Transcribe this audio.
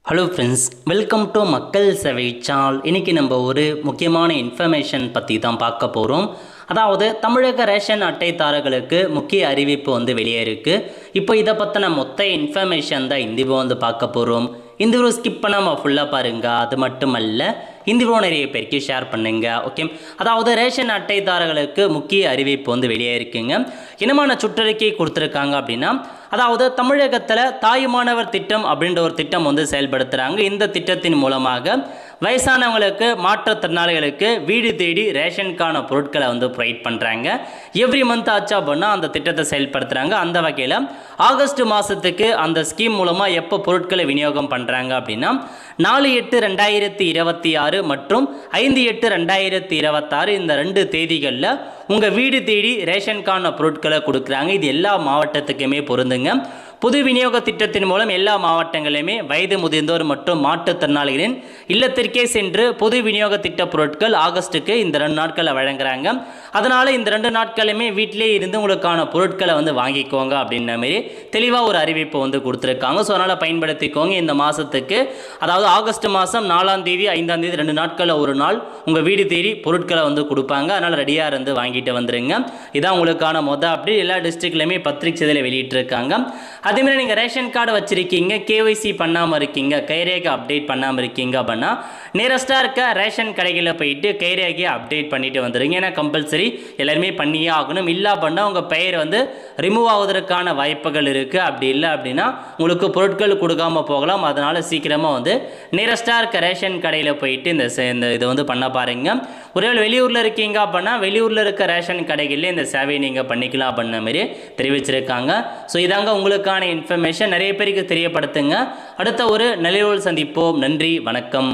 Hello friends, welcome to மக்கள் சேவை channel. இன்றைக்கி நம்ம ஒரு முக்கியமான இன்ஃபர்மேஷன் பற்றி தான் பார்க்க போகிறோம். அதாவது தமிழக ரேஷன் அட்டைதாரர்களுக்கு முக்கிய அறிவிப்பு வெளியே இருக்குது. இப்போ இதை பற்றின மொத்த இன்ஃபர்மேஷன் தான் இந்த வீடியோ பார்க்க போகிறோம். இந்த வீடியோ ஸ்கிப் பண்ணாமல் ஃபுல்லாக பாருங்கள். அது மட்டுமல்ல, இந்த வீடியோ நிறைய பேருக்கு ஷேர் பண்ணுங்க. ஓகே, அதாவது ரேஷன் அட்டைதாரர்களுக்கு முக்கிய அறிவிப்பு வெளியே இருக்குங்க. இனமான சுற்றறிக்கை கொடுத்துருக்காங்க அப்படின்னா, அதாவது தமிழகத்தில் தாயுமானவர் திட்டம் அப்படின்ற ஒரு திட்டம் செயல்படுத்துகிறாங்க. இந்த திட்டத்தின் மூலமாக வயசானவங்களுக்கு மாற்றுத்திறனாளிகளுக்கு வீடு தேடி ரேஷனுக்கான பொருட்களை ப்ரொவைட் பண்ணுறாங்க. எவ்ரி மந்த் ஆச்சா அப்படின்னா அந்த திட்டத்தை செயல்படுத்துகிறாங்க. அந்த வகையில் ஆகஸ்ட் மாதத்துக்கு அந்த ஸ்கீம் மூலமாக எப்போ பொருட்களை விநியோகம் பண்ணுறாங்க அப்படின்னா 4/8/2026 மற்றும் 5/8/2026 இந்த 2 தேதிகளில் உங்கள் வீடு தேடி ரேஷனுக்கான பொருட்களை கொடுக்குறாங்க. இது எல்லா மாவட்டத்துக்குமே பொருந்துங்க. பொது விநியோக திட்டத்தின் மூலம் எல்லா மாவட்டங்களிலுமே வயது முதிர்ந்தோர் மற்றும் மாற்றுத்திறனாளிகளின் இல்லத்திற்கே சென்று பொது விநியோக திட்ட பொருட்கள் ஆகஸ்ட்டுக்கு இந்த 2 நாட்களில் வழங்குறாங்க. அதனால் இந்த 2 நாட்களுமே வீட்டிலே இருந்து உங்களுக்கான பொருட்களை வாங்கிக்கோங்க அப்படின்ற மாரி தெளிவாக ஒரு அறிவிப்பு கொடுத்துருக்காங்க. ஸோ அதனால் பயன்படுத்திக்கோங்க. இந்த மாதத்துக்கு, அதாவது ஆகஸ்ட் மாதம் 4ஆம் தேதி 5ஆம் தேதி 2 நாட்களில் ஒரு நாள் உங்கள் வீடு தேடி பொருட்களை கொடுப்பாங்க. அதனால் ரெடியாக இருந்து வாங்கிட்டு வந்துடுங்க. இதான் உங்களுக்கான அப்படி எல்லா டிஸ்ட்ரிக்ட்லையுமே பத்திரிகை வெளியிட்டிருக்காங்க. அதேமாதிரி நீங்கள் ரேஷன் கார்டு வச்சுருக்கீங்க, கேஒய்சி பண்ணாமல் இருக்கீங்க, கைரேகை அப்டேட் பண்ணாமல் இருக்கீங்க அப்படின்னா நியரஸ்ட்டாக இருக்க ரேஷன் கடைகளில் போயிட்டு கைரேகையை அப்டேட் பண்ணிட்டு வந்துடுங்க. ஏன்னா கம்பல்சரி எல்லாருமே பண்ணியே ஆகணும். இல்லை அப்படின்னா உங்கள் பெயர் ரிமூவ் ஆகுவதற்கான வாய்ப்புகள் இருக்குது. அப்படி இல்லை அப்படின்னா உங்களுக்கு பொருட்கள் கொடுக்காமல் போகலாம். அதனால் சீக்கிரமாக நியரஸ்ட்டாக இருக்க ரேஷன் கடையில் போயிட்டு இந்த இது பண்ண பாருங்க. ஒருவேளை வெளியூரில் இருக்கீங்க அப்படின்னா வெளியூரில் இருக்க ரேஷன் கடைகளில் இந்த சேவையை நீங்கள் பண்ணிக்கலாம் அப்படின்ற மாதிரி தெரிவிச்சிருக்காங்க. ஸோ இதாங்க உங்களுக்கான இன்ஃபர்மேஷன். நிறைய பேருக்கு தெரியப்படுத்துங்க. அடுத்த ஒரு நிலையோடு சந்திப்போம். நன்றி, வணக்கம்.